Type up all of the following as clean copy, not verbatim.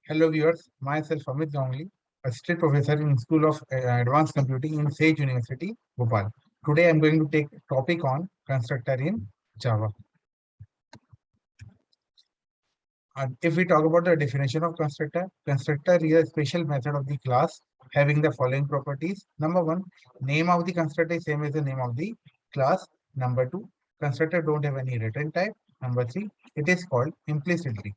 Hello viewers, myself Amit Ganguli, Assistant Professor in School of Advanced Computing in Sage University, Bhopal. Today I am going to take topic on constructor in Java. If we talk about the definition of constructor, constructor is a special method of the class having the following properties. Number one, name of the constructor is same as the name of the class. Number two, constructor don't have any return type. Number three, it is called implicitly.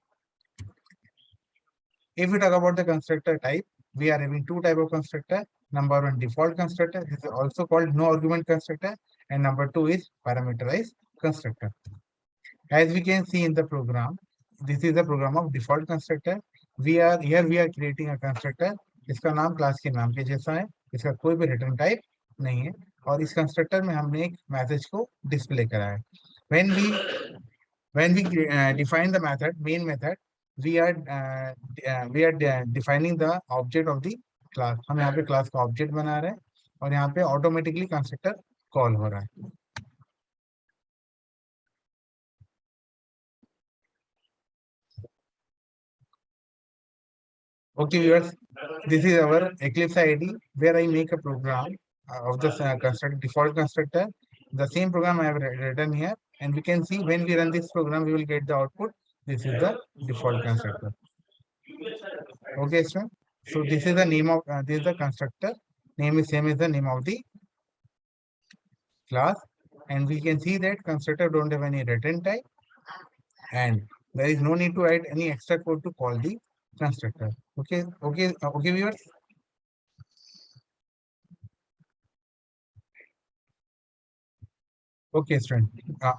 If we talk about the constructor type, we are having two type of constructor. Number one, default constructor. This is also called no argument constructor. And number two is parameterized constructor. As we can see in the program, this is the program of default constructor. We are creating a constructor. इसका नाम class के नाम के जैसा है, इसका कोई भी रिटर्न टाइप नहीं है, और इस कंस्ट्रक्टर में हमने एक मैसेज को डिस्प्ले करा है. When we define the method, main method, we are defining the object of the class. हम यहाँ पे class का object बना रहे हैं और यहाँ पे automatically constructor call हो रहा है. Okay viewers, this is our Eclipse ID where I make a program of the default constructor. The same program I have written here, and we can see when we run this program, we will get the output. This is the default constructor. Okay, student. So this is the name of this is the constructor. Name is same as the name of the class, and we can see that constructor don't have any return type, and there is no need to write any extra code to call the constructor. Okay, viewers. Okay, student.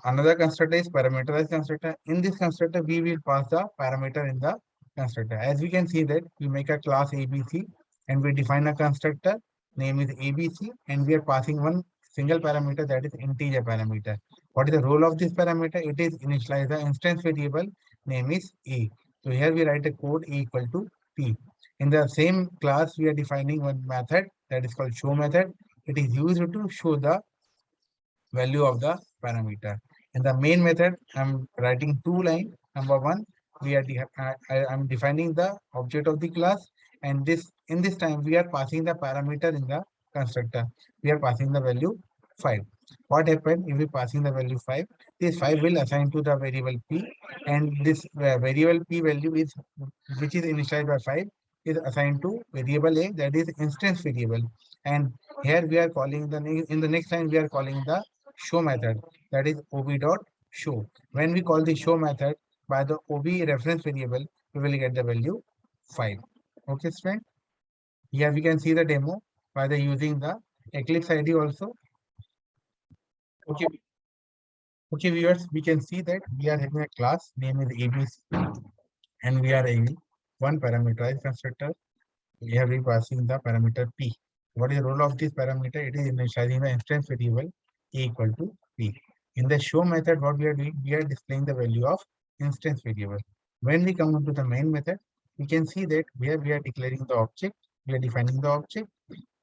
Another constructor is parameterized constructor. In this constructor, we will pass the parameter in the constructor. As we can see that we make a class ABC and we define a constructor. Name is ABC, and we are passing one single parameter, that is integer parameter. What is the role of this parameter? It is initialize the instance variable. Name is A. So here we write a code A equal to P. In the same class, we are defining one method that is called show method. It is used to show the value of the parameter. In the main method, I'm writing two lines. Number one, we are I'm defining the object of the class, and in this time we are passing the parameter in the constructor. We are passing the value 5. What happens if we passing the value 5? This 5 will assign to the variable p, and this variable p value is which is initialized by 5 is assigned to variable a, that is instance variable. And here we are calling in the next line we are calling the show method, that is ob.show. When we call the show method by the ob reference variable, we will get the value 5. Okay, student. Here we can see the demo by the using the Eclipse ID also. Okay, okay, viewers, we can see that we are having a class name is ABC, and we are having one parameterized constructor. Here we passing the parameter p. What is the role of this parameter? It is initializing the instance variable a equal to p. In the show method, what we are doing, we are displaying the value of instance variable. When we come into the main method, we can see that where we are declaring the object, we are defining the object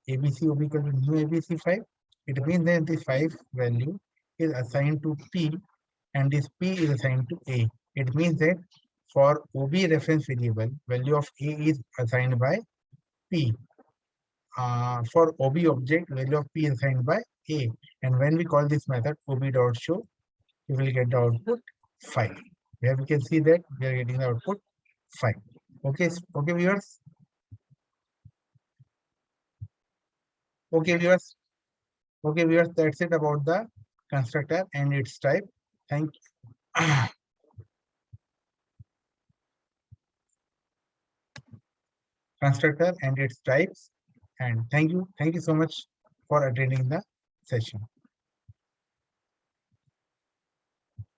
abc ob equal to new abc5. It means that this 5 value is assigned to p, and this p is assigned to a. It means that for ob reference variable, value of a is assigned by p. For ob object, value of p is assigned by a, and when we call this method ob.show, we will get the output 5. Here we can see that we are getting the output 5. Okay, okay, viewers. Okay, viewers. Okay, viewers. That's it about the constructor and its type. Thank you. Constructor and its types. And thank you so much for attending the session.